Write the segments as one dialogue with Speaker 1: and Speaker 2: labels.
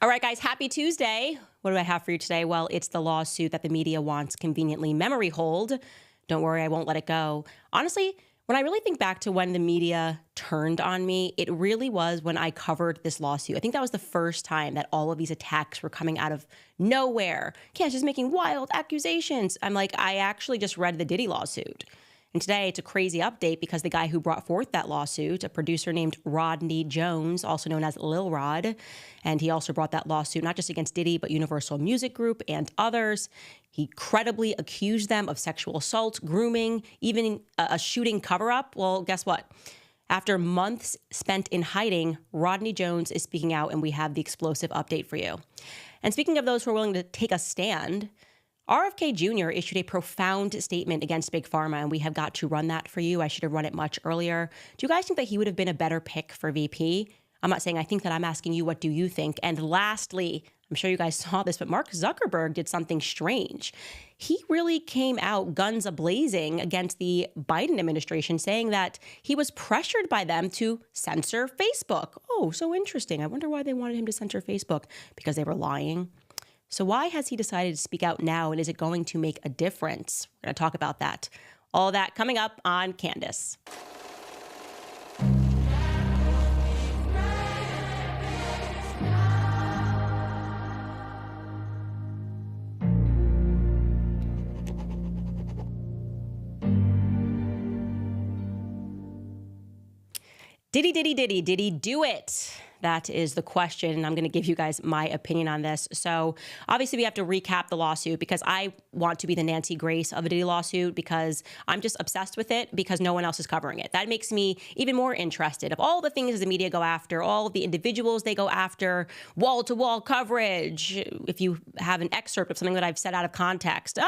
Speaker 1: All right, guys, happy Tuesday. What do I have for you today? Well, it's the lawsuit that the media wants conveniently memory hold. Don't worry, I won't let it go. Honestly, when I really think back to when the media turned on me, it really was when I covered this lawsuit. I think that was the first time that all of these attacks were coming out of nowhere. Candace is making wild accusations. I'm like, I actually just read the Diddy lawsuit. And today it's a crazy update because the guy who brought forth that lawsuit, a producer named Rodney Jones, also known as Lil Rod, and he also brought that lawsuit not just against Diddy, but Universal Music Group and others. He credibly accused them of sexual assault, grooming, even a shooting cover-up. Well, guess what? After months spent in hiding, Rodney Jones is speaking out, and we have the explosive update for you. And speaking of those who are willing to take a stand, RFK Jr. issued a profound statement against Big Pharma, and we have got to run that for you. I should have run it much earlier. Do you guys think that he would have been a better pick for VP? I'm not saying I think that. I'm asking you, what do you think? And lastly, I'm sure you guys saw this, but Mark Zuckerberg did something strange. He really came out guns a-blazing against the Biden administration, saying that he was pressured by them to censor Facebook. Oh, so interesting. I wonder why they wanted him to censor Facebook. Because they were lying? So why has he decided to speak out now, and is it going to make a difference? We're going to talk about that. All that coming up on Candace. Did he do it? That is the question, and I'm going to give you guys my opinion on this. So obviously we have to recap the lawsuit because I want to be the Nancy Grace of a Diddy lawsuit because I'm just obsessed with it because no one else is covering it. That makes me even more interested. Of all the things the media go after, all of the individuals they go after, wall-to-wall coverage. If you have an excerpt of something that I've said out of context,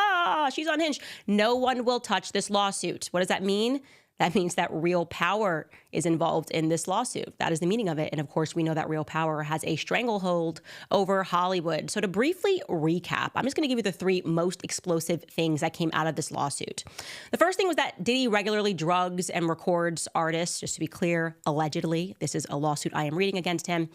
Speaker 1: she's unhinged. No one will touch this lawsuit. What does that mean? That means that real power is involved in this lawsuit. That is the meaning of it. And of course, we know that real power has a stranglehold over Hollywood. So to briefly recap, I'm just going to give you the three most explosive things that came out of this lawsuit. The first thing was that Diddy regularly drugs and records artists, just to be clear, allegedly. This is a lawsuit I am reading against him.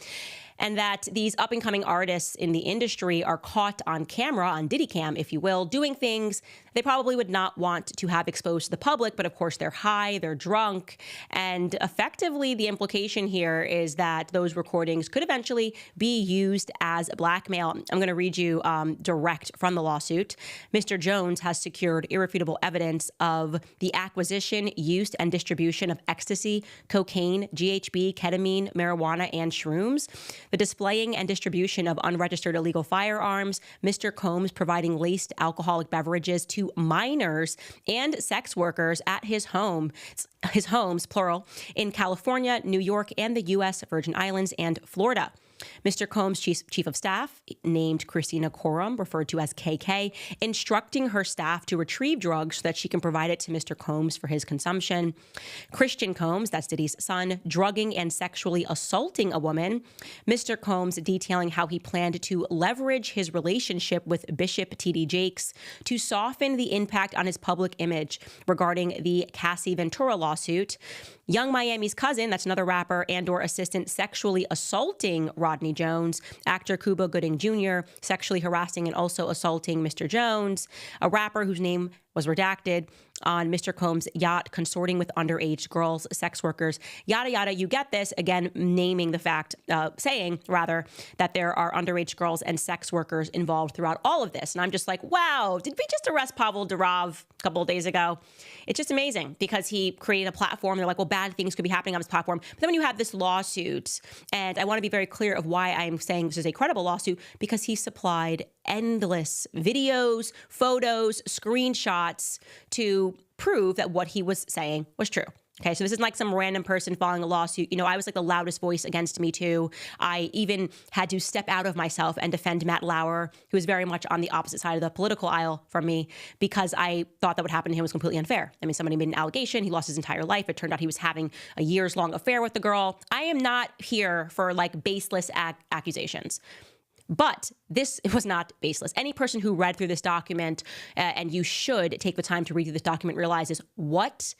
Speaker 1: And that these up-and-coming artists in the industry are caught on camera, on Diddy cam, if you will, doing things they probably would not want to have exposed to the public. But of course, they're high, they're drunk. And effectively, the implication here is that those recordings could eventually be used as blackmail. I'm going to read you direct from the lawsuit. Mr. Jones has secured irrefutable evidence of the acquisition, use, and distribution of ecstasy, cocaine, GHB, ketamine, marijuana, and shrooms, the displaying and distribution of unregistered illegal firearms, Mr. Combs providing laced alcoholic beverages to minors and sex workers at his homes, plural, in California, New York, and the U.S. Virgin Islands and Florida. Mr. Combs' chief of staff, named Christina Coram, referred to as KK, instructing her staff to retrieve drugs so that she can provide it to Mr. Combs for his consumption. Christian Combs, that's Diddy's son, drugging and sexually assaulting a woman. Mr. Combs detailing how he planned to leverage his relationship with Bishop T.D. Jakes to soften the impact on his public image regarding the Cassie Ventura lawsuit. Young Miami's cousin, that's another rapper and or assistant, sexually assaulting Rodney Jones. Actor Cuba Gooding Jr. sexually harassing and also assaulting Mr. Jones. A rapper whose name was redacted on Mr. Combs' yacht, consorting with underage girls, sex workers, yada, yada. You get this, again, naming the fact, saying rather, that there are underage girls and sex workers involved throughout all of this. And I'm just like, wow, did we just arrest Pavel Durov a couple of days ago? It's just amazing because he created a platform. They're like, well, bad things could be happening on this platform. But then when you have this lawsuit, and I want to be very clear of why I'm saying this is a credible lawsuit, because he supplied endless videos, photos, screenshots to prove that what he was saying was true. Okay, so this isn't like some random person filing a lawsuit. You know, I was like the loudest voice against Me Too. I even had to step out of myself and defend Matt Lauer, who is very much on the opposite side of the political aisle from me, because I thought that what happened to him was completely unfair. I mean, somebody made an allegation. He lost his entire life. It turned out he was having a years-long affair with the girl. I am not here for like baseless accusations. But this was not baseless. Any person who read through this document, and you should take the time to read through this document, realizes what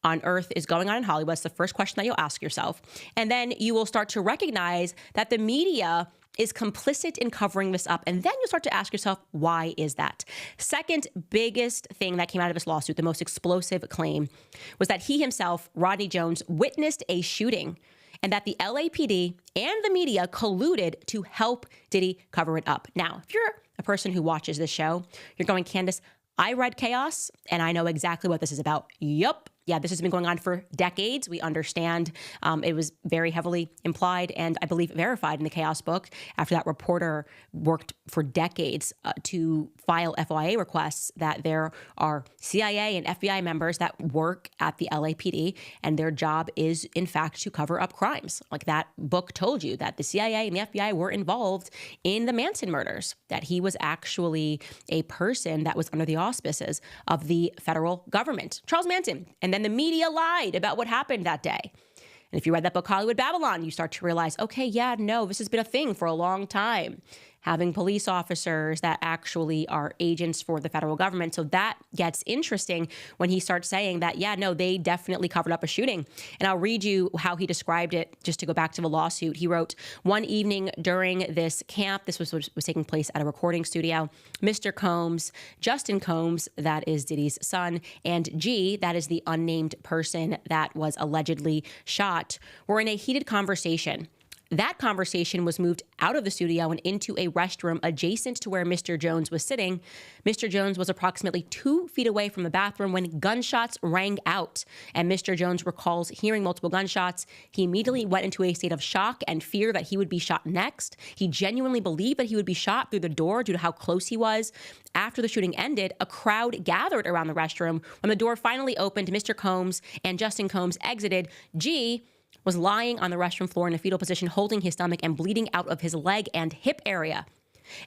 Speaker 1: on earth is going on in Hollywood. That's the first question that you'll ask yourself. And then you will start to recognize that the media is complicit in covering this up. And then you start to ask yourself, why is that? Second biggest thing that came out of this lawsuit, the most explosive claim, was that he himself, Rodney Jones, witnessed a shooting and that the LAPD and the media colluded to help Diddy cover it up. Now, if you're a person who watches this show, you're going, Candace, I read Chaos and I know exactly what this is about. Yup. Yeah, this has been going on for decades. We understand it was very heavily implied and I believe verified in the Chaos book after that reporter worked for decades to file FOIA requests that there are CIA and FBI members that work at the LAPD and their job is, in fact, to cover up crimes. Like that book told you that the CIA and the FBI were involved in the Manson murders, that he was actually a person that was under the auspices of the federal government, Charles Manson. And then the media lied about what happened that day. And if you read that book, Hollywood Babylon, you start to realize, okay, yeah, no, this has been a thing for a long time. Having police officers that actually are agents for the federal government. So that gets interesting when he starts saying that, yeah, no, they definitely covered up a shooting. And I'll read you how he described it just to go back to the lawsuit. He wrote, one evening during this camp, this was taking place at a recording studio, Mr. Combs, Justin Combs, that is Diddy's son, and G, that is the unnamed person that was allegedly shot, were in a heated conversation. That conversation was moved out of the studio and into a restroom adjacent to where Mr. Jones was sitting. Mr. Jones was approximately 2 feet away from the bathroom when gunshots rang out, and Mr. Jones recalls hearing multiple gunshots. He immediately went into a state of shock and fear that he would be shot next. He genuinely believed that he would be shot through the door due to how close he was. After the shooting ended, a crowd gathered around the restroom. When the door finally opened, Mr. Combs and Justin Combs exited. G was lying on the restroom floor in a fetal position, holding his stomach and bleeding out of his leg and hip area.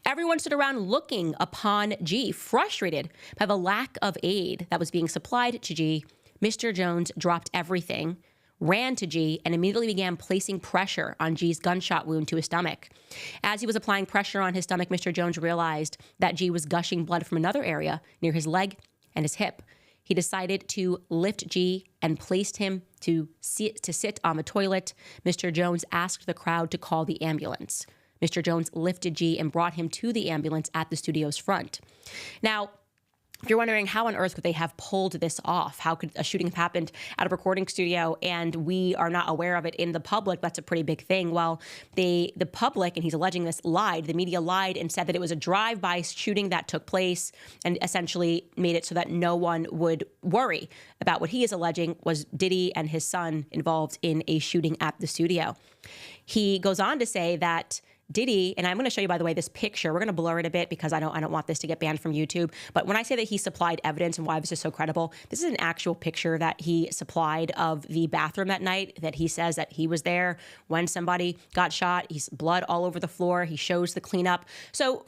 Speaker 1: Everyone stood around looking upon G, frustrated by the lack of aid that was being supplied to G. Mr. Jones dropped everything, ran to G, and immediately began placing pressure on G's gunshot wound to his stomach. As he was applying pressure on his stomach, Mr. Jones realized that G was gushing blood from another area near his leg and his hip. He decided to lift G and placed him to sit on the toilet. Mr. Jones asked the crowd to call the ambulance. Mr. Jones lifted G and brought him to the ambulance at the studio's front. Now, if you're wondering how on earth could they have pulled this off, how could a shooting have happened at a recording studio and we are not aware of it in the public, that's a pretty big thing. Well, the public, and he's alleging this, lied. The media lied and said that it was a drive-by shooting that took place and essentially made it so that no one would worry about what he is alleging was Diddy and his son involved in a shooting at the studio. He goes on to say that Diddy, and I'm going to show you, by the way, this picture. We're going to blur it a bit because I don't want this to get banned from YouTube. But when I say that he supplied evidence and why this is so credible, this is an actual picture that he supplied of the bathroom that night, that he says that he was there when somebody got shot. He's blood all over the floor. He shows the cleanup. So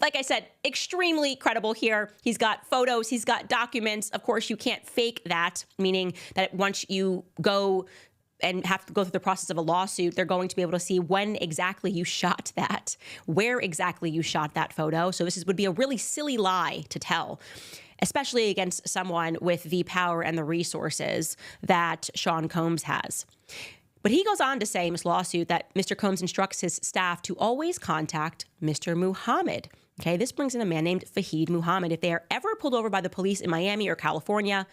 Speaker 1: like I said, extremely credible here. He's got photos, he's got documents. Of course, you can't fake that, meaning that once you go and have to go through the process of a lawsuit, they're going to be able to see when exactly you shot that, where exactly you shot that photo. So this would be a really silly lie to tell, especially against someone with the power and the resources that Sean Combs has. But he goes on to say in this lawsuit that Mr. Combs instructs his staff to always contact Mr. Muhammad. Okay, this brings in a man named Fahid Muhammad. If they are ever pulled over by the police in Miami or California,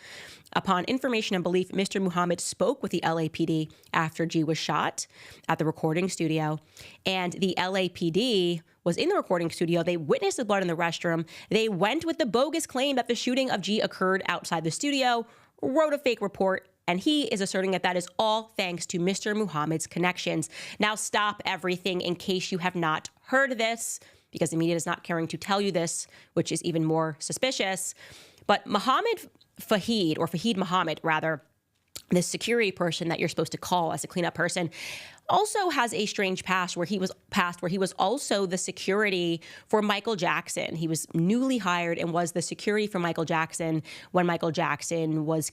Speaker 1: upon information and belief, Mr. Muhammad spoke with the LAPD after G was shot at the recording studio. And the LAPD was in the recording studio. They witnessed the blood in the restroom. They went with the bogus claim that the shooting of G occurred outside the studio, wrote a fake report, and he is asserting that that is all thanks to Mr. Muhammad's connections. Now stop everything in case you have not heard this, because the media is not caring to tell you this, which is even more suspicious. But Muhammad Fahid, or Fahid Muhammad, rather, this security person that you're supposed to call as a cleanup person, also has a strange past where he was also the security for Michael Jackson. He was newly hired and was the security for Michael Jackson when Michael Jackson was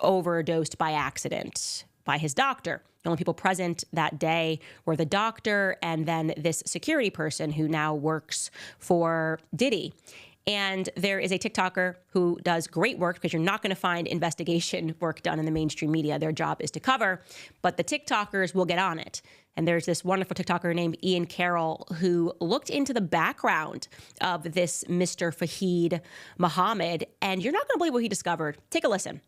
Speaker 1: overdosed by accident by his doctor. The only people present that day were the doctor and then this security person who now works for Diddy. And there is a TikToker who does great work, because you're not going to find investigation work done in the mainstream media. Their job is to cover, but the TikTokers will get on it. And there's this wonderful TikToker named Ian Carroll who looked into the background of this Mr. Fahid Muhammad, and you're not going to believe what he discovered. Take a listen.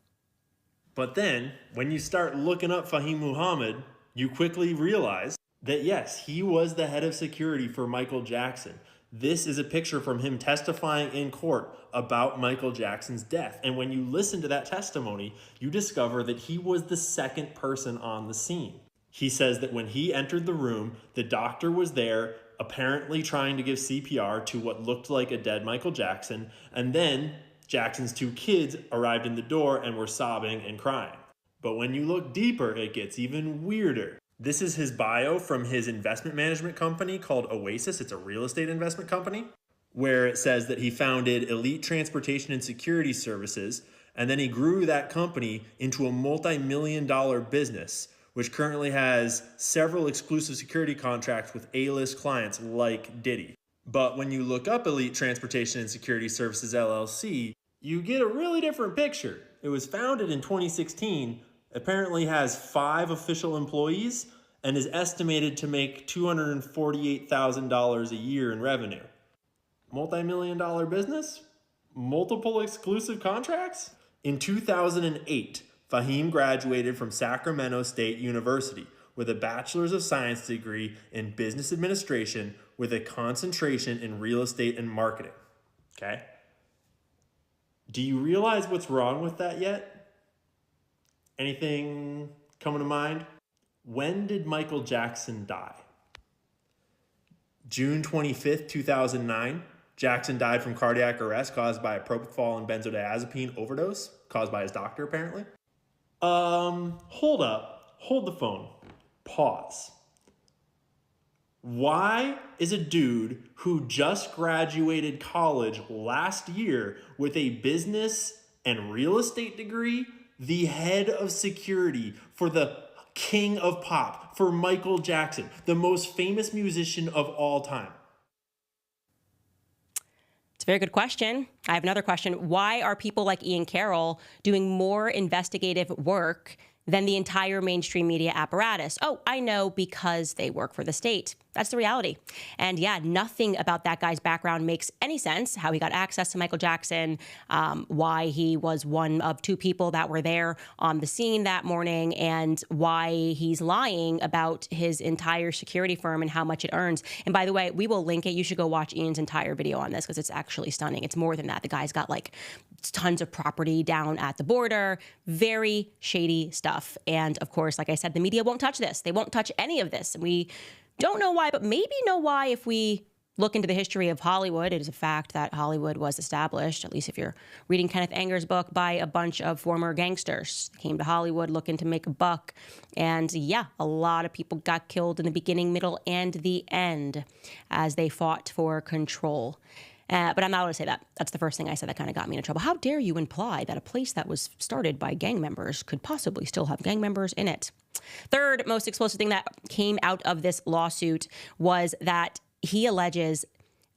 Speaker 2: But then, when you start looking up Fahim Muhammad, you quickly realize that yes, he was the head of security for Michael Jackson. This is a picture from him testifying in court about Michael Jackson's death. And when you listen to that testimony, you discover that he was the second person on the scene. He says that when he entered the room, the doctor was there, apparently trying to give CPR to what looked like a dead Michael Jackson. And then Jackson's two kids arrived in the door and were sobbing and crying. But when you look deeper, it gets even weirder. This is his bio from his investment management company called Oasis. It's a real estate investment company, where it says that he founded Elite Transportation and Security Services, and then he grew that company into a multi-million-dollar business, which currently has several exclusive security contracts with A-list clients like Diddy. But when you look up Elite Transportation and Security Services LLC, you get a really different picture. It was founded in 2016, apparently has 5 official employees, and is estimated to make $248,000 a year in revenue. Multi-million-dollar business? Multiple exclusive contracts? In 2008, Fahim graduated from Sacramento State University with a Bachelor's of Science degree in Business Administration with a concentration in real estate and marketing. Okay? Do you realize what's wrong with that yet? Anything coming to mind? When did Michael Jackson die? June 25th, 2009. Jackson died from cardiac arrest caused by a propofol and benzodiazepine overdose, caused by his doctor apparently. Hold up. Hold the phone. Pause. Why is a dude who just graduated college last year with a business and real estate degree the head of security for the king of pop, for Michael Jackson, the most famous musician of all time?
Speaker 1: It's a very good question. I have another question. Why are people like Ian Carroll doing more investigative work than the entire mainstream media apparatus? Oh, I know, because they work for the state. That's the reality. And yeah, nothing about that guy's background makes any sense. How he got access to Michael Jackson, why he was one of 2 people that were there on the scene that morning, and why he's lying about his entire security firm and how much it earns. And by the way, we will link it. You should go watch Ian's entire video on this, because it's actually stunning. It's more than that. The guy's got like tons of property down at the border, very shady stuff. And of course, like I said, the media won't touch this. They won't touch any of this. We don't know why, but maybe know why if we look into the history of Hollywood. It is a fact that Hollywood was established, at least if you're reading Kenneth Anger's book, by a bunch of former gangsters. They came to Hollywood looking to make a buck. And yeah, a lot of people got killed in the beginning, middle, and the end as they fought for control. But I'm not going to say that. That's the first thing I said that kind of got me into trouble. How dare you imply that a place that was started by gang members could possibly still have gang members in it? Third most explosive thing that came out of this lawsuit was that he alleges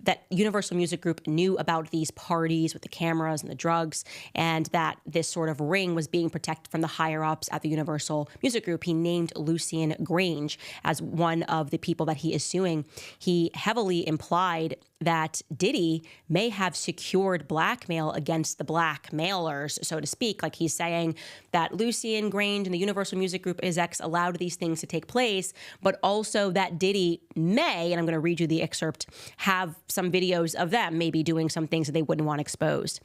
Speaker 1: that Universal Music Group knew about these parties with the cameras and the drugs, and that this sort of ring was being protected from the higher-ups at the Universal Music Group. He named Lucien Grange as one of the people that he is suing. He heavily implied that Diddy may have secured blackmail against the blackmailers, so to speak. Like, he's saying that Lucien Grange and the Universal Music Group, his ex, allowed these things to take place, but also that Diddy may, and I'm going to read you the excerpt, have some videos of them maybe doing some things that they wouldn't want exposed.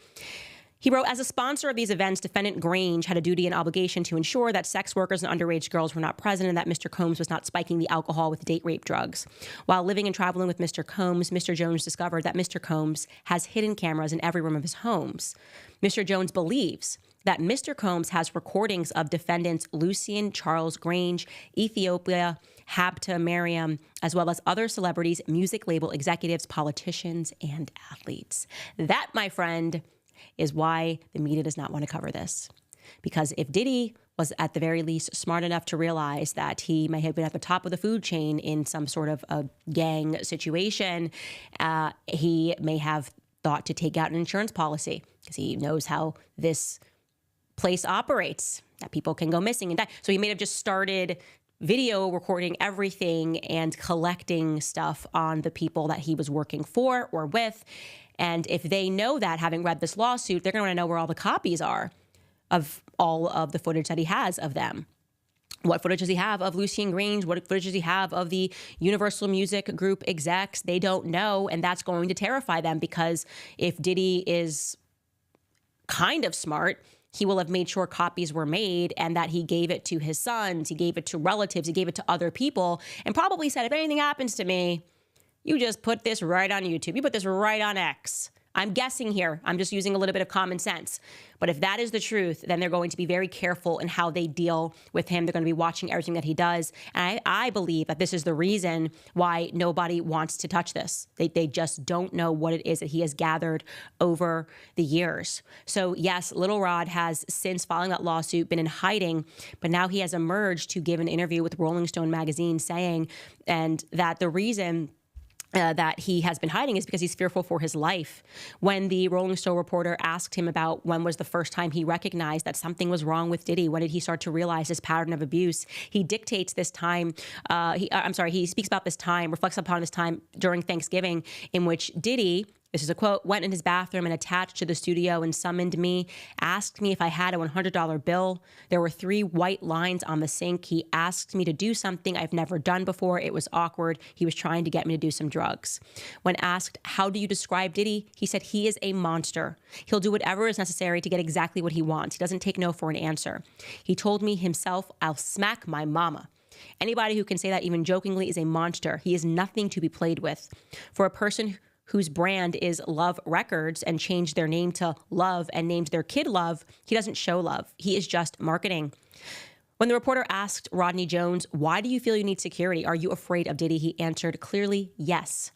Speaker 1: He wrote, as a sponsor of these events, defendant Grange had a duty and obligation to ensure that sex workers and underage girls were not present and that Mr. Combs was not spiking the alcohol with date rape drugs. While living and traveling with Mr. Combs, Mr. Jones discovered that Mr. Combs has hidden cameras in every room of his homes. Mr. Jones believes that Mr. Combs has recordings of defendants Lucien Charles Grange, Ethiopia, Habta Mariam, as well as other celebrities, music label executives, politicians, and athletes. That, my friend, is why the media does not want to cover this. Because if Diddy was at the very least smart enough to realize that he may have been at the top of the food chain in some sort of a gang situation, he may have thought to take out an insurance policy because he knows how this place operates, that people can go missing and die. So he may have just started video recording everything and collecting stuff on the people that he was working for or with. And if they know that, having read this lawsuit, they're going to want to know where all the copies are of all of the footage that he has of them. What footage does he have of Lucien Grange? What footage does he have of the Universal Music Group execs? They don't know, and that's going to terrify them, because if Diddy is kind of smart, he will have made sure copies were made and that he gave it to his sons, he gave it to relatives, he gave it to other people, and probably said, if anything happens to me, you just put this right on YouTube. You put this right on X. I'm guessing here. I'm just using a little bit of common sense. But if that is the truth, then they're going to be very careful in how they deal with him. They're going to be watching everything that he does. And I believe that this is the reason why nobody wants to touch this. They just don't know what it is that he has gathered over the years. So yes, Little Rod has, since filing that lawsuit, been in hiding, but now he has emerged to give an interview with Rolling Stone magazine saying, and that the reason that he has been hiding is because he's fearful for his life. When the Rolling Stone reporter asked him about when was the first time he recognized that something was wrong with Diddy, when did he start to realize his pattern of abuse, he dictates this time, he speaks about this time, reflects upon this time during Thanksgiving, in which Diddy, this is a quote, went in his bathroom and attached to the studio and summoned me, asked me if I had a $100 bill. There were 3 white lines on the sink. He asked me to do something I've never done before. It was awkward. He was trying to get me to do some drugs. When asked, how do you describe Diddy? He said, he is a monster. He'll do whatever is necessary to get exactly what he wants. He doesn't take no for an answer. He told me himself, I'll smack my mama. Anybody who can say that even jokingly is a monster. He is nothing to be played with. For a person whose brand is Love Records and changed their name to Love and named their kid Love, he doesn't show love. He is just marketing. When the reporter asked Rodney Jones, why do you feel you need security? Are you afraid of Diddy? He answered clearly, yes.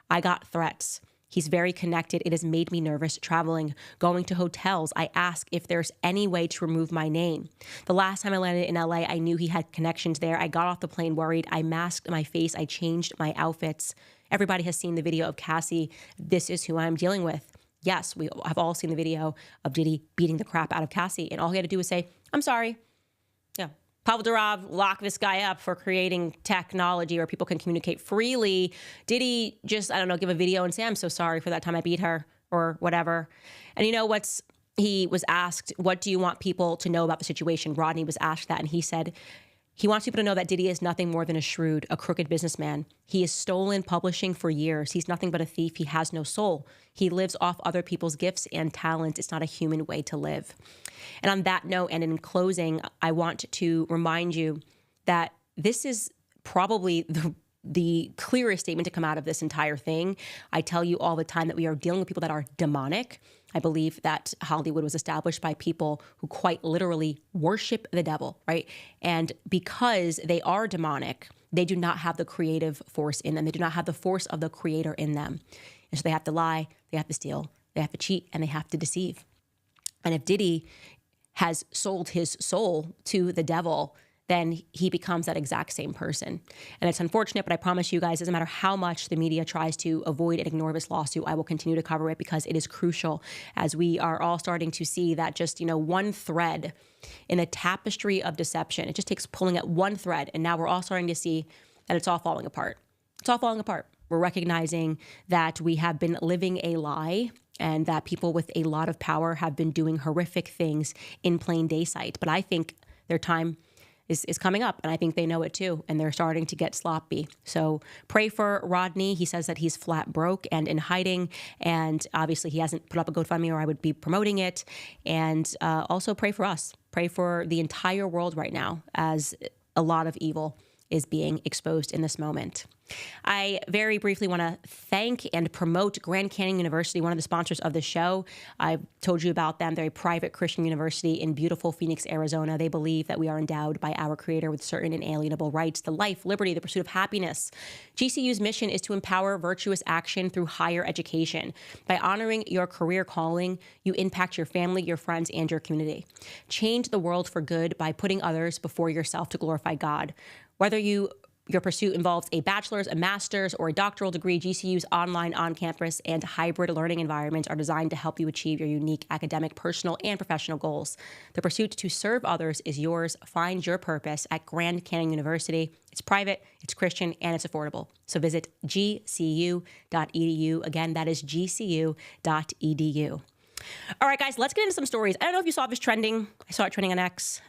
Speaker 1: I got threats. He's very connected. It has made me nervous traveling, going to hotels. I ask if there's any way to remove my name. The last time I landed in LA, I knew he had connections there. I got off the plane worried. I masked my face. I changed my outfits. Everybody has seen the video of Cassie. This is who I'm dealing with. Yes, we have all seen the video of Diddy beating the crap out of Cassie. And all he had to do was say, I'm sorry. Yeah. Pavel Durov locked this guy up for creating technology where people can communicate freely. Diddy just, I don't know, give a video and say, I'm so sorry for that time I beat her or whatever. And you know what's, he was asked, what do you want people to know about the situation? Rodney was asked that, and he said, he wants people to know that Diddy is nothing more than a shrewd, a crooked businessman. He has stolen publishing for years. He's nothing but a thief. He has no soul. He lives off other people's gifts and talents. It's not a human way to live. And on that note, and in closing, I want to remind you that this is probably the clearest statement to come out of this entire thing. I tell you all the time that we are dealing with people that are demonic. I believe that Hollywood was established by people who quite literally worship the devil, right? And because they are demonic, they do not have the creative force in them. They do not have the force of the creator in them. And so they have to lie, they have to steal, they have to cheat, and they have to deceive. And if Diddy has sold his soul to the devil, then he becomes that exact same person. And it's unfortunate, but I promise you guys, it doesn't matter how much the media tries to avoid and ignore this lawsuit, I will continue to cover it because it is crucial, as we are all starting to see that just, one thread in a tapestry of deception. It just takes pulling at one thread, and now we're all starting to see that it's all falling apart. It's all falling apart. We're recognizing that we have been living a lie, and that people with a lot of power have been doing horrific things in plain day sight. But I think their time is coming up, and I think they know it too, and they're starting to get sloppy. So pray for Rodney. He says that he's flat broke and in hiding, and obviously he hasn't put up a GoFundMe or I would be promoting it. And also pray for us. Pray for the entire world right now, as a lot of evil is being exposed in this moment. I very briefly want to thank and promote Grand Canyon University, one of the sponsors of the show. I've told you about them. They're a private Christian university in beautiful Phoenix, Arizona. They believe that we are endowed by our Creator with certain inalienable rights to life, liberty, the pursuit of happiness. GCU's mission is to empower virtuous action through higher education. By honoring your career calling, you impact your family, your friends, and your community. Change the world for good by putting others before yourself to glorify God. Whether you your pursuit involves a bachelor's, a master's, or a doctoral degree, GCU's online, on-campus, and hybrid learning environments are designed to help you achieve your unique academic, personal, and professional goals. The pursuit to serve others is yours. Find your purpose at Grand Canyon University. It's private, it's Christian, and it's affordable. So visit gcu.edu. Again, that is gcu.edu. All right, guys, let's get into some stories. I don't know if you saw this trending. I saw it trending on X.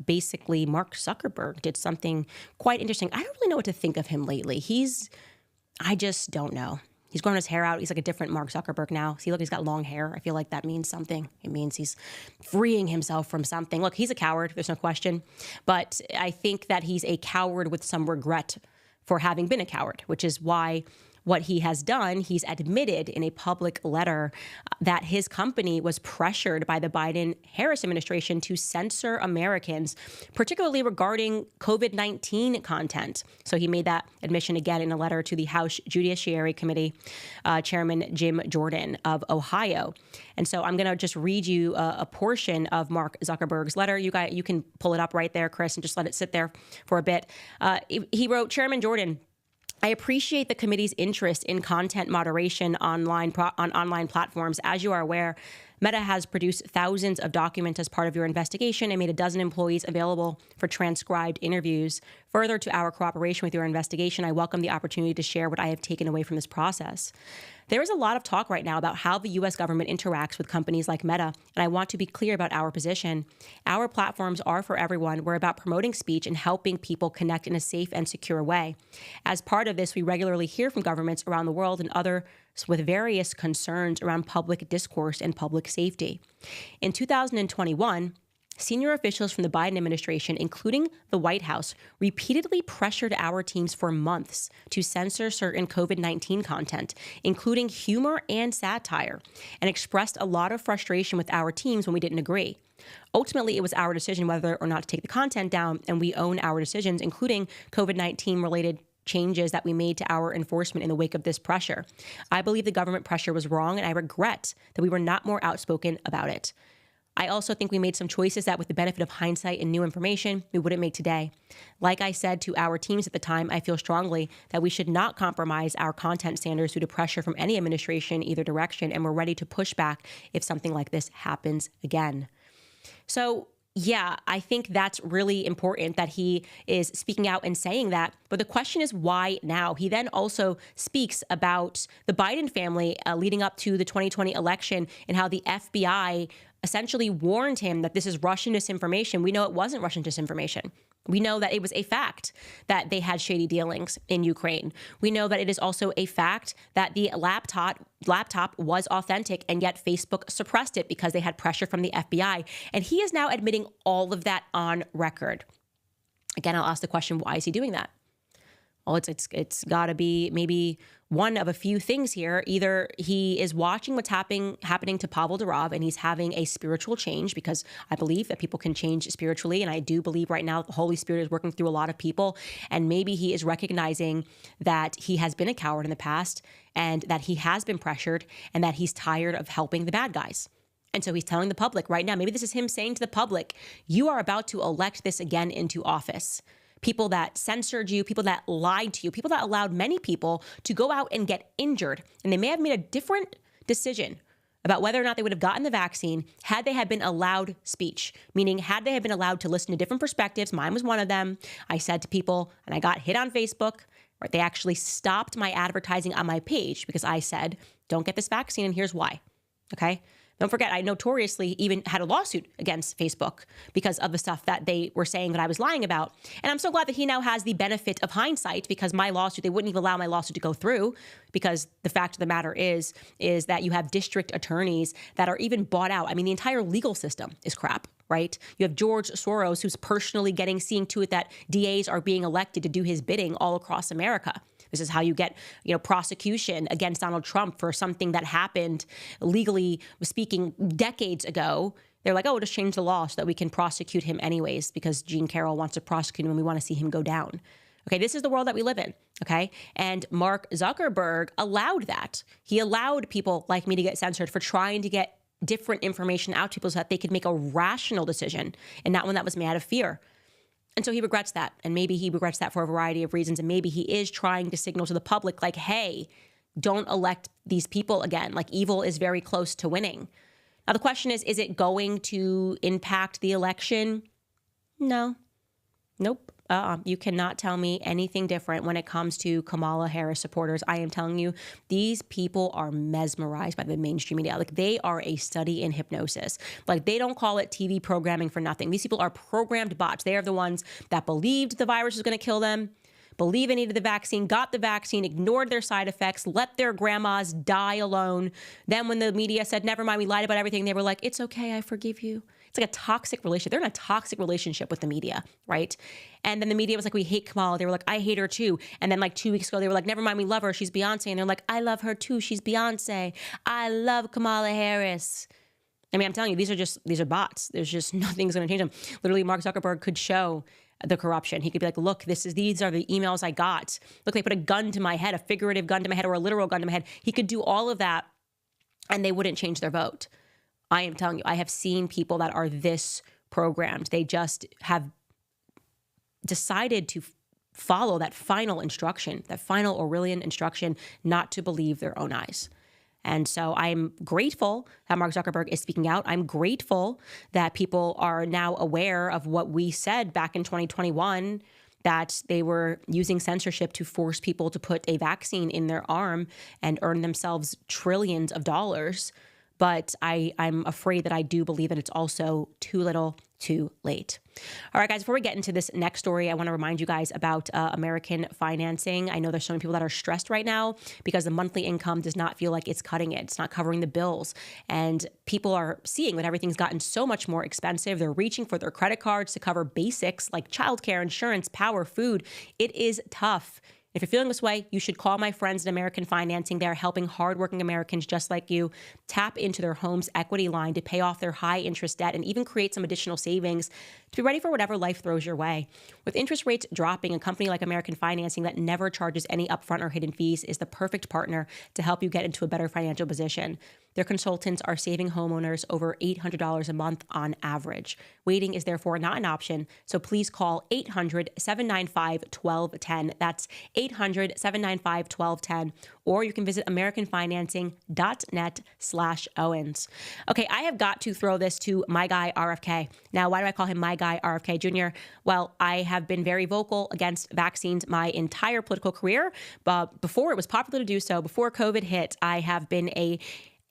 Speaker 1: Basically, Mark Zuckerberg did something quite interesting. I don't really know what to think of him lately. I just don't know. He's growing his hair out. He's like a different Mark Zuckerberg now. See, look, he's got long hair. I feel like that means something. It means he's freeing himself from something. Look, he's a coward. There's no question. But I think that he's a coward with some regret for having been a coward, which is why what he has done, he's admitted in a public letter that his company was pressured by the Biden-Harris administration to censor Americans, particularly regarding COVID-19 content. So he made that admission again in a letter to the House Judiciary Committee Chairman Jim Jordan of Ohio. And so I'm going to just read you a portion of Mark Zuckerberg's letter. You can pull it up right there, Chris, and just let it sit there for a bit. He wrote, Chairman Jordan, I appreciate the committee's interest in content moderation on online platforms. As you are aware, Meta has produced thousands of documents as part of your investigation and made a dozen employees available for transcribed interviews. Further to our cooperation with your investigation, I welcome the opportunity to share what I have taken away from this process. There is a lot of talk right now about how the U.S. government interacts with companies like Meta, and I want to be clear about our position. Our platforms are for everyone. We're about promoting speech and helping people connect in a safe and secure way. As part of this, we regularly hear from governments around the world and others with various concerns around public discourse and public safety. In 2021, senior officials from the Biden administration, including the White House, repeatedly pressured our teams for months to censor certain COVID-19 content, including humor and satire, and expressed a lot of frustration with our teams when we didn't agree. Ultimately, it was our decision whether or not to take the content down, and we own our decisions, including COVID-19 related changes that we made to our enforcement in the wake of this pressure. I believe the government pressure was wrong, and I regret that we were not more outspoken about it. I also think we made some choices that, with the benefit of hindsight and new information, we wouldn't make today. Like I said to our teams at the time, I feel strongly that we should not compromise our content standards due to pressure from any administration, either direction, and we're ready to push back if something like this happens again. So, yeah, I think that's really important that he is speaking out and saying that. But the question is, why now? He then also speaks about the Biden family leading up to the 2020 election and how the FBI essentially warned him that this is Russian disinformation. We know it wasn't Russian disinformation. We know that it was a fact that they had shady dealings in Ukraine. We know that it is also a fact that the laptop was authentic, and yet Facebook suppressed it because they had pressure from the FBI. And he is now admitting all of that on record. Again, I'll ask the question, why is he doing that? Well, it's got to be maybe one of a few things here. Either he is watching what's happening to Pavel Durov, and he's having a spiritual change, because I believe that people can change spiritually. And I do believe right now the Holy Spirit is working through a lot of people. And maybe he is recognizing that he has been a coward in the past, and that he has been pressured, and that he's tired of helping the bad guys. And so he's telling the public right now, maybe this is him saying to the public, you are about to elect this again into office. People that censored you, people that lied to you, people that allowed many people to go out and get injured. And they may have made a different decision about whether or not they would have gotten the vaccine had they had been allowed speech, meaning had they had been allowed to listen to different perspectives. Mine was one of them. I said to people, and I got hit on Facebook, right? They actually stopped my advertising on my page because I said, don't get this vaccine, and here's why, okay? Don't forget, I notoriously even had a lawsuit against Facebook because of the stuff that they were saying that I was lying about. And I'm so glad that he now has the benefit of hindsight, because my lawsuit, they wouldn't even allow my lawsuit to go through, because the fact of the matter is that you have district attorneys that are even bought out. I mean, the entire legal system is crap, right? You have George Soros, who's personally seeing to it that DAs are being elected to do his bidding all across America. This is how you get, prosecution against Donald Trump for something that happened, legally speaking, decades ago. They're like, oh, we'll just change the law so that we can prosecute him anyways, because Jean Carroll wants to prosecute him and we want to see him go down. Okay, this is the world that we live in, okay? And Mark Zuckerberg allowed that. He allowed people like me to get censored for trying to get different information out to people so that they could make a rational decision and not one that was made out of fear. And so he regrets that. And maybe he regrets that for a variety of reasons. And maybe he is trying to signal to the public, like, hey, don't elect these people again. Like, evil is very close to winning. Now, the question is it going to impact the election? No. Nope. You cannot tell me anything different when it comes to Kamala Harris supporters. I am telling you, these people are mesmerized by the mainstream media. Like, they are a study in hypnosis. Like, they don't call it TV programming for nothing. These people are programmed bots. They are the ones that believed the virus was going to kill them, believe they needed the vaccine, got the vaccine, ignored their side effects, let their grandmas die alone. Then when the media said, never mind, we lied about everything, they were like, it's okay, I forgive you. It's like a toxic relationship. They're in a toxic relationship with the media, right? And then the media was like, we hate Kamala. They were like, I hate her too. And then like 2 weeks ago, they were like, never mind, we love her. She's Beyonce. And they're like, I love her too. She's Beyonce. I love Kamala Harris. I mean, I'm telling you, these are bots. There's just nothing's going to change them. Literally, Mark Zuckerberg could show the corruption. He could be like, look, these are the emails I got. Look, they put a gun to my head, a figurative gun to my head, or a literal gun to my head. He could do all of that and they wouldn't change their vote. I am telling you, I have seen people that are this programmed. They just have decided to follow that final instruction, that final Aurelian instruction, not to believe their own eyes. And so I'm grateful that Mark Zuckerberg is speaking out. I'm grateful that people are now aware of what we said back in 2021, that they were using censorship to force people to put a vaccine in their arm and earn themselves trillions of dollars. But I'm afraid that I do believe that it's also too little, too late. All right, guys, before we get into this next story, I want to remind you guys about American financing. I know there's so many people that are stressed right now because the monthly income does not feel like it's cutting it. It's not covering the bills. And people are seeing that everything's gotten so much more expensive. They're reaching for their credit cards to cover basics like childcare, insurance, power, food. It is tough. If you're feeling this way, you should call my friends at American Financing. They're helping hardworking Americans just like you tap into their home's equity line to pay off their high interest debt and even create some additional savings to be ready for whatever life throws your way. With interest rates dropping, a company like American Financing that never charges any upfront or hidden fees is the perfect partner to help you get into a better financial position. Their consultants are saving homeowners over $800 a month on average. Waiting is therefore not an option, so please call 800-795-1210. That's 800-795-1210. Or you can visit americanfinancing.net/Owens. Okay, I have got to throw this to my guy, RFK. Now, why do I call him my guy, RFK Jr.? Well, I have been very vocal against vaccines my entire political career, but before it was popular to do so, before COVID hit, I have been a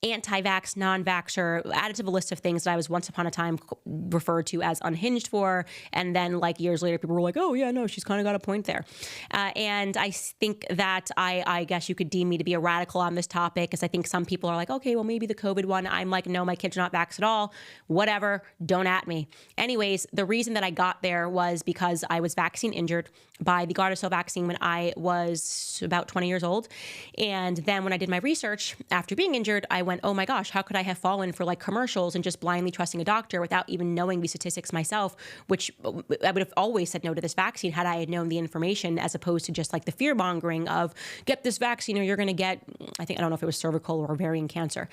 Speaker 1: anti-vax, non-vaxxer, added to the list of things that I was once upon a time referred to as unhinged for. And then like years later, people were like, oh yeah, no, she's kind of got a point there. And I think that I guess you could deem me to be a radical on this topic, because I think some people are like, okay, well, maybe the COVID one. I'm like, no, my kids are not vaxxed at all. Whatever, don't at me. Anyways, the reason that I got there was because I was vaccine injured by the Gardasil vaccine when I was about 20 years old. And then when I did my research after being injured, I went, oh my gosh, how could I have fallen for like commercials and just blindly trusting a doctor without even knowing these statistics myself, which I would have always said no to this vaccine had I had known the information, as opposed to just like the fear mongering of get this vaccine or you're going to get, I don't know if it was cervical or ovarian cancer.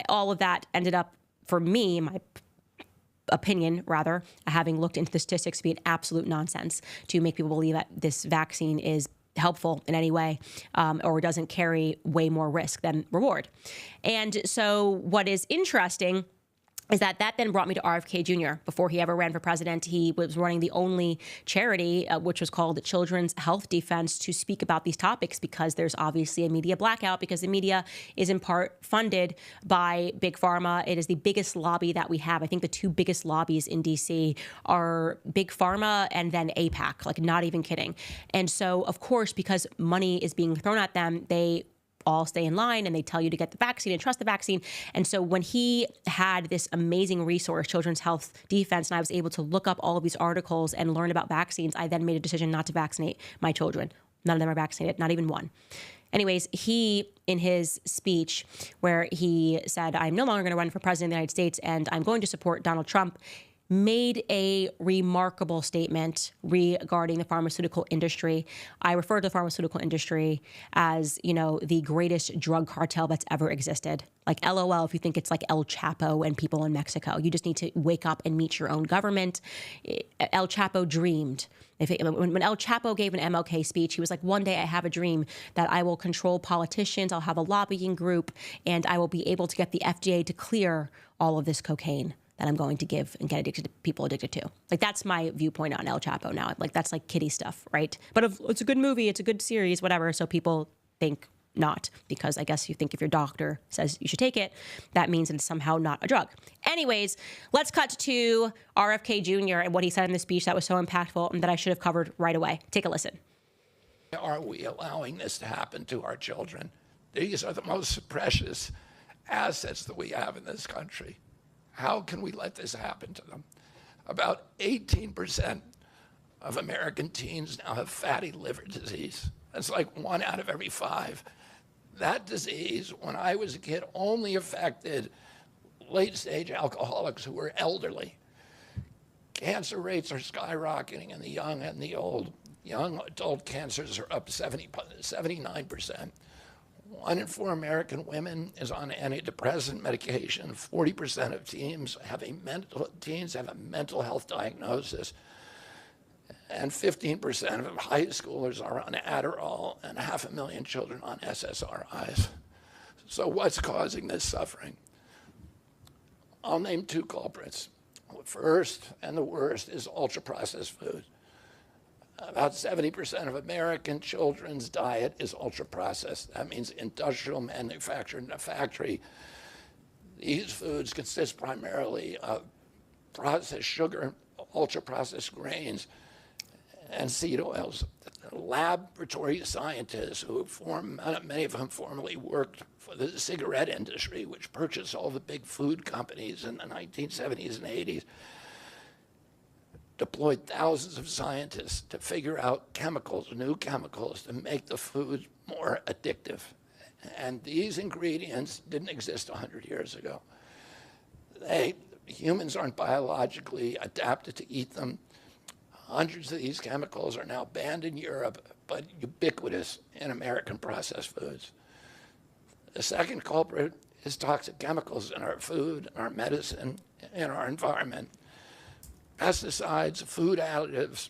Speaker 1: All of that ended up, for me, my opinion rather, having looked into the statistics, to be an absolute nonsense to make people believe that this vaccine is helpful in any way, or doesn't carry way more risk than reward. And so what is interesting is that then brought me to RFK Jr. Before he ever ran for president, he was running the only charity, which was called Children's Health Defense, to speak about these topics, because there's obviously a media blackout, because the media is in part funded by Big Pharma. It is the biggest lobby that we have. I think the two biggest lobbies in DC are Big Pharma and then APAC, like not even kidding. And so, of course, because money is being thrown at them, they all stay in line and they tell you to get the vaccine and trust the vaccine. And so when he had this amazing resource, Children's Health Defense, and I was able to look up all of these articles and learn about vaccines, I then made a decision not to vaccinate my children. None of them are vaccinated, not even one. Anyways, he, in his speech where he said, I'm no longer going to run for president of the United States and I'm going to support Donald Trump, made a remarkable statement regarding the pharmaceutical industry. I refer to the pharmaceutical industry as, the greatest drug cartel that's ever existed. Like, LOL, if you think it's like El Chapo and people in Mexico. You just need to wake up and meet your own government. El Chapo dreamed. When El Chapo gave an MLK speech, he was like, one day I have a dream that I will control politicians, I'll have a lobbying group, and I will be able to get the FDA to clear all of this cocaine that I'm going to give and get people addicted to. Like, that's my viewpoint on El Chapo now. Like, that's like kiddie stuff, right? But it's a good movie, it's a good series, whatever. So people think not, because I guess you think if your doctor says you should take it, that means it's somehow not a drug. Anyways, let's cut to RFK Jr. and what he said in the speech that was so impactful and that I should have covered right away. Take a listen.
Speaker 3: Are we allowing this to happen to our children? These are the most precious assets that we have in this country. How can we let this happen to them? About 18% of American teens now have fatty liver disease. That's like 1 out of every 5. That disease, when I was a kid, only affected late-stage alcoholics who were elderly. Cancer rates are skyrocketing in the young and the old. Young adult cancers are up 79%. 1 in 4 American women is on antidepressant medication. 40% of teens have a mental health diagnosis. And 15% of high schoolers are on Adderall, and 500,000 children on SSRIs. So what's causing this suffering? I'll name 2 culprits. First, and the worst, is ultra-processed food. About 70% of American children's diet is ultra-processed. That means industrial manufactured in a factory. These foods consist primarily of processed sugar, ultra-processed grains, and seed oils. Laboratory scientists who many of them formerly worked for the cigarette industry, which purchased all the big food companies in the 1970s and 80s, deployed thousands of scientists to figure out new chemicals to make the food more addictive. And these ingredients didn't exist 100 years ago. Humans aren't biologically adapted to eat them. Hundreds of these chemicals are now banned in Europe, but ubiquitous in American processed foods. The second culprit is toxic chemicals in our food, in our medicine, in our environment. Pesticides, food additives,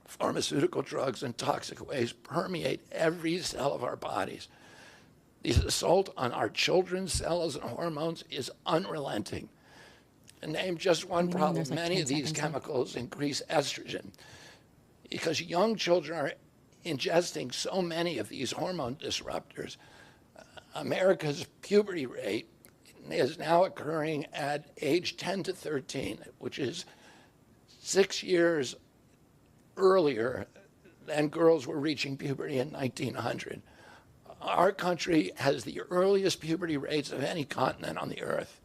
Speaker 3: pharmaceutical drugs, and toxic waste permeate every cell of our bodies. The assault on our children's cells and hormones is unrelenting. To name just one problem, many of these chemicals increase estrogen. Because young children are ingesting so many of these hormone disruptors, America's puberty rate is now occurring at age 10 to 13, which is 6 years earlier than girls were reaching puberty in 1900. Our country has the earliest puberty rates of any continent on the earth.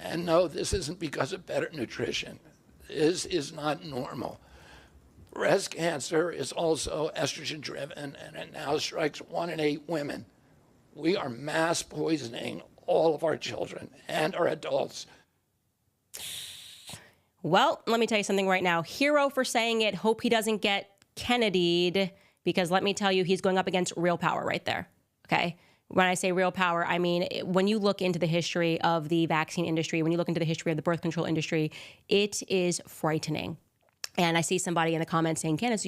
Speaker 3: And no, this isn't because of better nutrition. This is not normal. Breast cancer is also estrogen driven, and it now strikes 1 in 8 women. We are mass poisoning all of our children and our adults.
Speaker 1: Well, let me tell you something right now. Hero for saying it. Hope he doesn't get Kennedy'd, because let me tell you, he's going up against real power right there. Okay. When I say real power, I mean, when you look into the history of the vaccine industry, when you look into the history of the birth control industry, it is frightening. And I see somebody in the comments saying, Candace,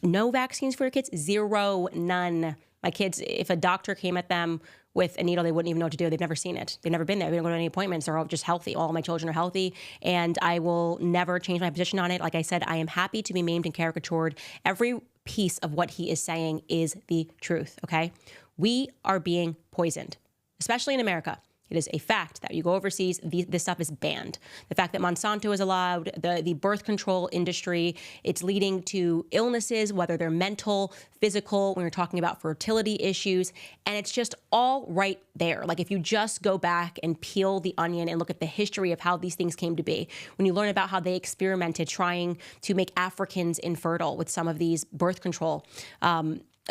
Speaker 1: no vaccines for your kids? 0, none. My kids, if a doctor came at them with a needle, they wouldn't even know what to do. They've never seen it. They've never been there. They don't go to any appointments. They're all just healthy. All my children are healthy, and I will never change my position on it. Like I said, I am happy to be maimed and caricatured. Every piece of what he is saying is the truth, okay? We are being poisoned, especially in America. It is a fact that you go overseas, this stuff is banned. The fact that Monsanto is allowed, the birth control industry, it's leading to illnesses, whether they're mental, physical, when you're talking about fertility issues, and it's just all right there. Like, if you just go back and peel the onion and look at the history of how these things came to be, when you learn about how they experimented trying to make Africans infertile with some of these birth control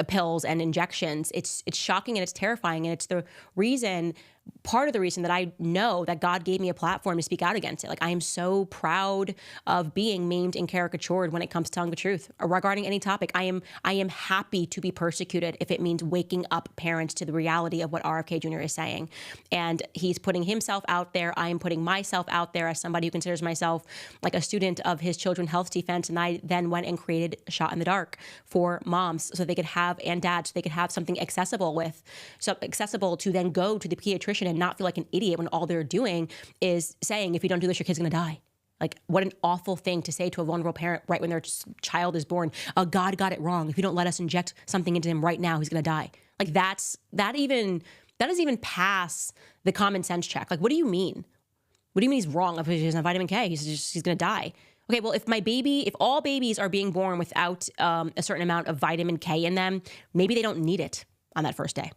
Speaker 1: pills and injections, it's shocking and it's terrifying, and it's the reason part of the reason that I know that God gave me a platform to speak out against it. Like, I am so proud of being maimed and caricatured when it comes to telling the truth regarding any topic. I am happy to be persecuted if it means waking up parents to the reality of what RFK Jr. is saying. And he's putting himself out there. I am putting myself out there as somebody who considers myself like a student of his children's health defense. And I then went and created a Shot in the Dark for moms so they could have, and dads, so they could have something accessible to then go to the pediatrician and not feel like an idiot when all they're doing is saying, if you don't do this, your kid's going to die. Like, what an awful thing to say to a vulnerable parent right when their child is born. God got it wrong. If you don't let us inject something into him right now, he's going to die. Like, that doesn't even pass the common sense check. Like, what do you mean? What do you mean he's wrong? If he doesn't have vitamin K, he's going to die. Okay, well, if all babies are being born without a certain amount of vitamin K in them, maybe they don't need it on that first day.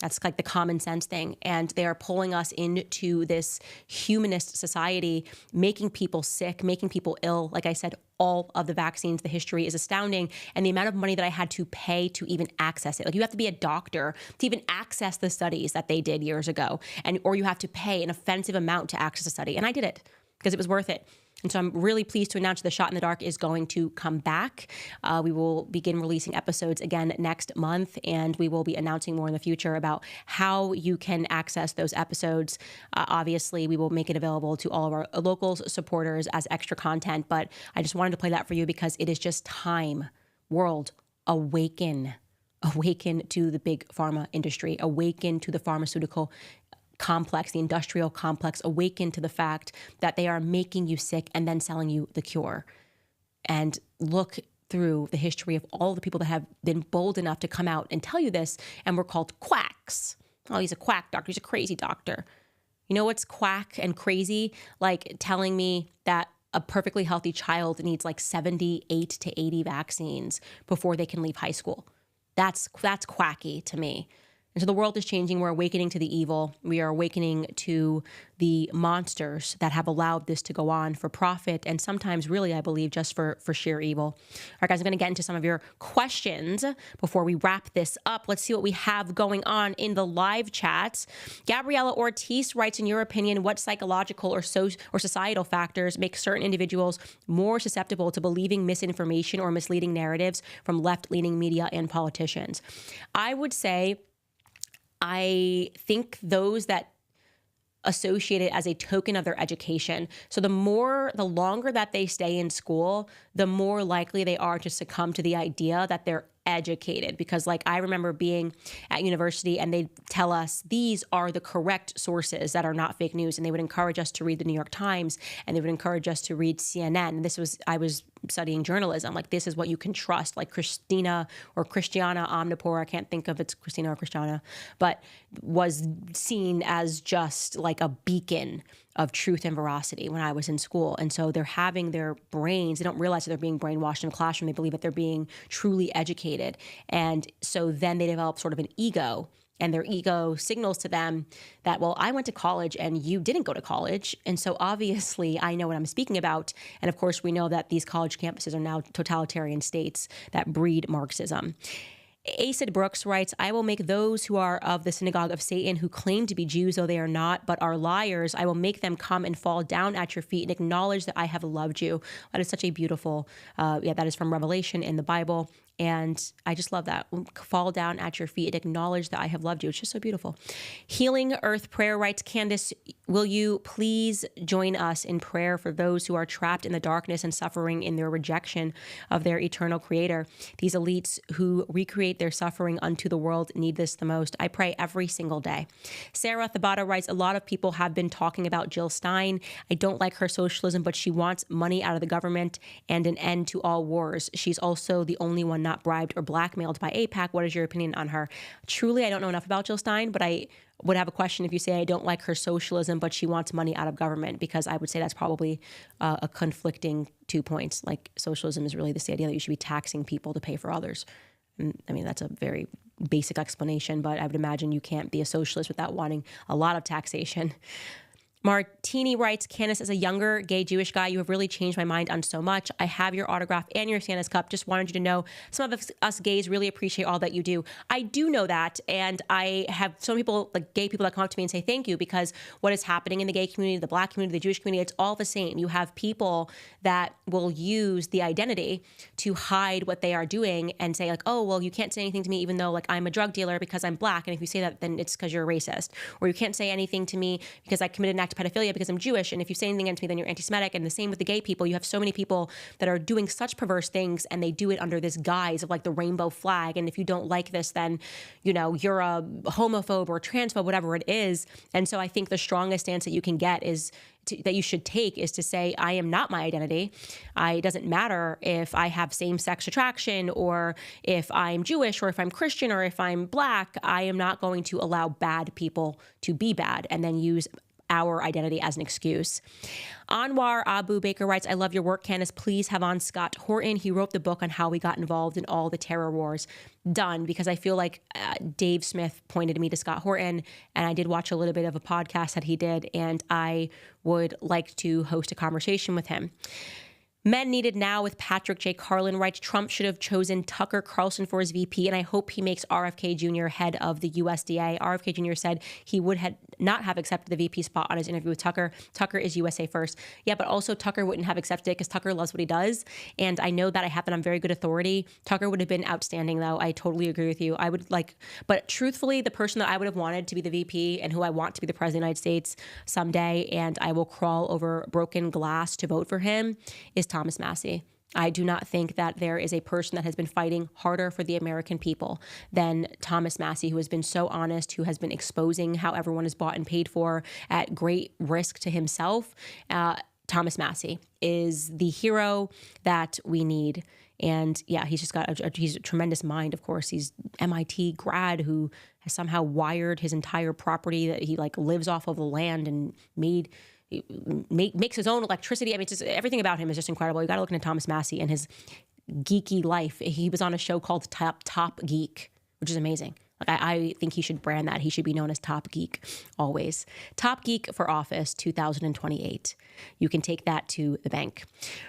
Speaker 1: That's like the common sense thing. And they are pulling us into this humanist society, making people sick, making people ill. Like I said, all of the vaccines, the history is astounding. And the amount of money that I had to pay to even access it. Like, you have to be a doctor to even access the studies that they did years ago. Or you have to pay an offensive amount to access a study. And I did it because it was worth it. And so I'm really pleased to announce the Shot in the Dark is going to come back. We will begin releasing episodes again next month, and we will be announcing more in the future about how you can access those episodes. Obviously, we will make it available to all of our local supporters as extra content, but I just wanted to play that for you because it is just time. World, awaken. Awaken to the big pharma industry. Awaken to the pharmaceutical complex, the industrial complex. Awaken to the fact that they are making you sick and then selling you the cure. And look through the history of all the people that have been bold enough to come out and tell you this, and we're called quacks. Oh, he's a quack doctor. He's a crazy doctor. You know what's quack and crazy? Like telling me that a perfectly healthy child needs like 78 to 80 vaccines before they can leave high school. That's quacky to me. And so the world is changing. We're awakening to the evil. We are awakening to the monsters that have allowed this to go on for profit, and sometimes really, I believe, just for sheer evil. All right, guys, I'm going to get into some of your questions before we wrap this up. Let's see what we have going on in the live chats. Gabriela Ortiz writes, in your opinion, what psychological or societal factors make certain individuals more susceptible to believing misinformation or misleading narratives from left-leaning media and politicians? I would say, I think those that associate it as a token of their education. So the longer that they stay in school, the more likely they are to succumb to the idea that they're educated. Because like, I remember being at university and they'd tell us these are the correct sources that are not fake news. And they would encourage us to read the New York Times, and they would encourage us to read CNN. And I was studying journalism. Like, this is what you can trust. Like Christina Omnipore, I can't think if it's Christina or Christiana, but was seen as just like a beacon of truth and veracity when I was in school. And so they're having their brains, they don't realize that they're being brainwashed in the classroom. They believe that they're being truly educated. And so then they develop sort of an ego, and their ego signals to them that, well, I went to college and you didn't go to college. And so obviously I know what I'm speaking about. And of course, we know that these college campuses are now totalitarian states that breed Marxism. Acid Brooks writes, I will make those who are of the synagogue of Satan, who claim to be Jews, though they are not, but are liars, I will make them come and fall down at your feet and acknowledge that I have loved you. That is such a beautiful, that is from Revelation in the Bible. And I just love that. Fall down at your feet and acknowledge that I have loved you. It's just so beautiful. Healing Earth Prayer writes, Candace, will you please join us in prayer for those who are trapped in the darkness and suffering in their rejection of their eternal creator? These elites who recreate their suffering unto the world need this the most. I pray every single day. Sarah Thabata writes, a lot of people have been talking about Jill Stein. I don't like her socialism, but she wants money out of the government and an end to all wars. She's also the only one not bribed or blackmailed by AIPAC. What is your opinion on her? Truly, I don't know enough about Jill Stein, but I would have a question if you say I don't like her socialism, but she wants money out of government, because I would say that's probably a conflicting 2 points. Like, socialism is really this idea that you should be taxing people to pay for others. And, I mean, that's a very basic explanation, but I would imagine you can't be a socialist without wanting a lot of taxation. Martini writes, Candace, as a younger gay Jewish guy, you have really changed my mind on so much. I have your autograph and your Santa's cup. Just wanted you to know some of us gays really appreciate all that you do. I do know that. And I have some people, like gay people, that come up to me and say thank you, because what is happening in the gay community, the Black community, the Jewish community, it's all the same. You have people that will use the identity to hide what they are doing and say like, oh, well, you can't say anything to me even though like I'm a drug dealer because I'm Black. And if you say that, then it's because you're a racist. Or you can't say anything to me because I committed an act of pedophilia because I'm Jewish. And if you say anything against me, then you're anti-Semitic. And the same with the gay people. You have so many people that are doing such perverse things, and they do it under this guise of like the rainbow flag. And if you don't like this, then, you know, you're a homophobe or transphobe, whatever it is. And so I think the strongest stance that you can get is that you should take is to say, I am not my identity. It doesn't matter if I have same-sex attraction or if I'm Jewish or if I'm Christian or if I'm Black. I am not going to allow bad people to be bad and then use our identity as an excuse. Anwar Abu Baker writes, I love your work, Candace. Please have on Scott Horton. He wrote the book on how we got involved in all the terror wars. Done, because I feel like Dave Smith pointed me to Scott Horton, and I did watch a little bit of a podcast that he did, and I would like to host a conversation with him. Men Needed Now with Patrick J. Carlin writes, Trump should have chosen Tucker Carlson for his VP, and I hope he makes RFK Jr. head of the USDA. RFK Jr. said he would not have accepted the VP spot on his interview with Tucker. Tucker is USA First. Yeah, but also Tucker wouldn't have accepted it because Tucker loves what he does, and I know that I have it on very good authority. Tucker would have been outstanding, though. I totally agree with you. But truthfully, the person that I would have wanted to be the VP and who I want to be the President of the United States someday, and I will crawl over broken glass to vote for him, is Thomas Massie. I do not think that there is a person that has been fighting harder for the American people than Thomas Massie, who has been so honest, who has been exposing how everyone is bought and paid for at great risk to himself. Thomas Massie is the hero that we need. And yeah, he's just got he's a tremendous mind, of course. He's MIT grad who has somehow wired his entire property that he like lives off of the land and makes his own electricity. I mean, just everything about him is just incredible. You got to look into Thomas Massie and his geeky life. He was on a show called Top Geek, which is amazing. Like I think he should brand that. He should be known as Top Geek always. Top Geek for Office 2028. You can take that to the bank.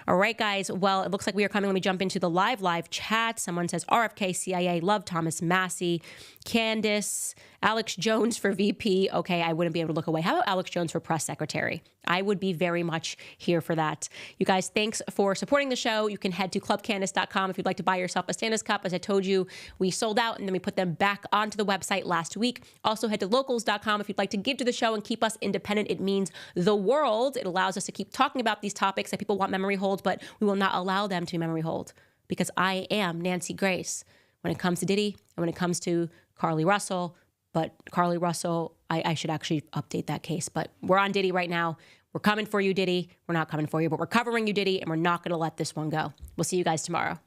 Speaker 1: All right, guys. Well, it looks like we are coming. Let me jump into the live chat. Someone says RFK, CIA, love Thomas Massie. Candace, Alex Jones for VP. Okay, I wouldn't be able to look away. How about Alex Jones for press secretary? I would be very much here for that. You guys, thanks for supporting the show. You can head to clubcandace.com if you'd like to buy yourself a Santa's cup. As I told you, we sold out and then we put them back onto the website last week. Also head to locals.com if you'd like to give to the show and keep us independent. It means the world. It allows us to keep talking about these topics that people want memory hold, but we will not allow them to be memory hold because I am Nancy Grace when it comes to Diddy and when it comes to Carly Russell. But Carly Russell, I should actually update that case. But we're on Diddy right now. We're coming for you, Diddy. We're not coming for you, but we're covering you, Diddy, and we're not going to let this one go. We'll see you guys tomorrow.